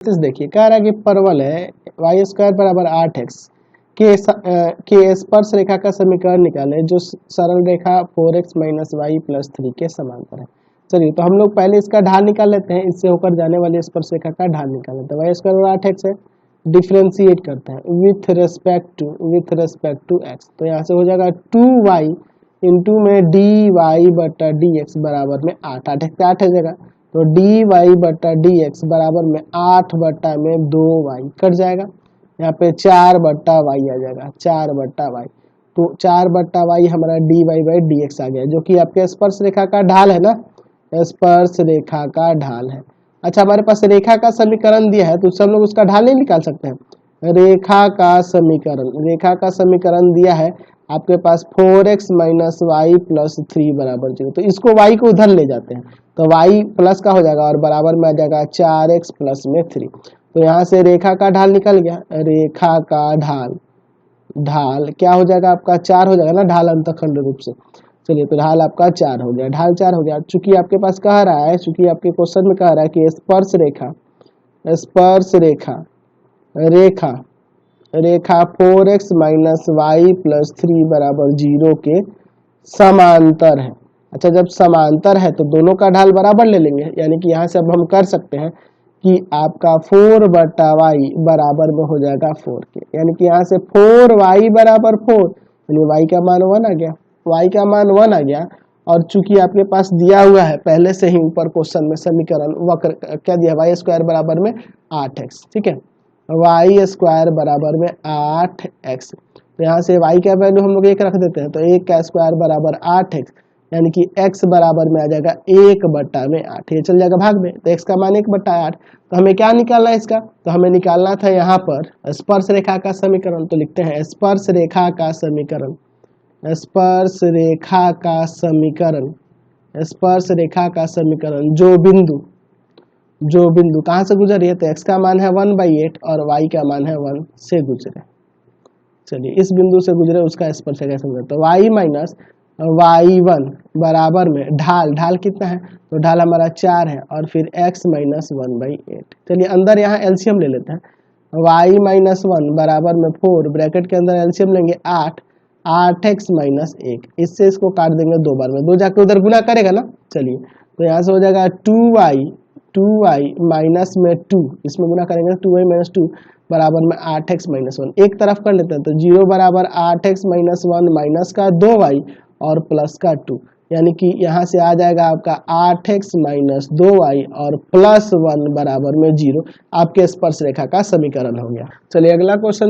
देखिए कह रहा है कि परवल है वाई स्क्वायर बराबर 8x के स्पर्श रेखा का समीकरण निकाले जो सरल रेखा 4x माइनस वाई प्लस 3 के समांतर है। चलिए तो हम लोग पहले इसका ढाल निकाल लेते हैं, इससे होकर जाने वाली स्पर्श रेखा का ढाल निकाल लेते हैं। वाई स्क्वायर बराबर 8x है, डिफ्रेंशिएट करते हैं विथ रेस्पेक्ट टू x, तो यहाँ से हो जाएगा 2y इंटू में डी वाई बटा डी एक्स बराबर में 8 से 8 है जगह, तो डी वाई बटा डी एक्स बराबर में 8 बटा में 2y कट जाएगा। यहाँ पे 4 बट्टा वाई आ जाएगा, 4 बट्टा वाई, तो 4 बट्टा वाई हमारा D Y by D X आ गया, जो कि आपके स्पर्श रेखा का ढाल है ना, स्पर्श रेखा का ढाल है। अच्छा हमारे पास रेखा का समीकरण दिया है तो सब लोग उसका ढाल नहीं निकाल सकते हैं। रेखा का समीकरण दिया है आपके पास 4x माइनस वाई प्लस 3 बराबर 0, तो इसको y को उधर ले जाते हैं तो y प्लस का हो जाएगा और बराबर में आ जाएगा 4x प्लस में 3। तो यहाँ से रेखा का ढाल निकल गया, रेखा का ढाल क्या हो जाएगा आपका 4 हो जाएगा ना, ढाल अंतखंड रूप से। चलिए तो ढाल आपका 4 हो गया, ढाल 4 हो गया। चूंकि आपके पास कह रहा है, चूंकि आपके क्वेश्चन में कह रहा है कि रेखा 4x माइनस वाई प्लस 3 बराबर 0 के समांतर है। अच्छा जब समांतर है तो दोनों का ढाल बराबर ले लेंगे, यानी कि यहाँ से अब हम कर सकते हैं कि आपका 4 बटा वाई बराबर में हो जाएगा 4 के, यानी कि यहाँ से 4y बराबर 4, यानी y का मान 1 आ गया, और चूंकि आपके पास दिया हुआ है पहले से ही ऊपर क्वेश्चन में समीकरण वक्र क्या दिया, वाई स्क्वायर बराबर में 8x, ठीक है, वाई स्क्वायर बराबर में 8x, तो यहाँ से y का वैल्यू हम लोग 1 रख देते हैं, तो 1 का स्क्वायर बराबर 8x, यानी कि x बराबर में आ जाएगा 1 बट्टा में 8, ये चल जाएगा भाग में, तो x का मान 1 बट्टा 8। तो हमें क्या निकालना है इसका, तो हमें निकालना था यहाँ पर स्पर्श रेखा का समीकरण, तो लिखते हैं स्पर्श रेखा का समीकरण जो बिंदु कहाँ से गुजर रही है, तो x का मान है 1/8 और y का मान है 1 से गुजरे। चलिए इस बिंदु से गुजरे उसका स्पर्श रेखा समीकरण, तो y माइनस y1 बराबर में ढाल कितना है, तो ढाल हमारा 4 है और फिर x माइनस 1/8। चलिए अंदर यहाँ एलसीएम ले लेते हैं, y माइनस 1 बराबर में 4 ब्रैकेट के अंदर एलसीएम लेंगे 8x माइनस 1, इससे इसको काट देंगे 2 बार में, 2 जाके उधर गुना करेगा ना। चलिए तो यहाँ से हो जाएगा 2y माइनस में 2, इसमें गुना करेंगे 2y माइनस 2 बराबर में 8x माइनस 1, एक तरफ कर लेते हैं, तो 0 बराबर 8x माइनस 1 माइनस का 2y और प्लस का 2, यानी कि यहाँ से आ जाएगा आपका 8x माइनस 2y और प्लस 1 बराबर में 0, आपके स्पर्श रेखा का समीकरण हो गया। चलिए अगला क्वेश्चन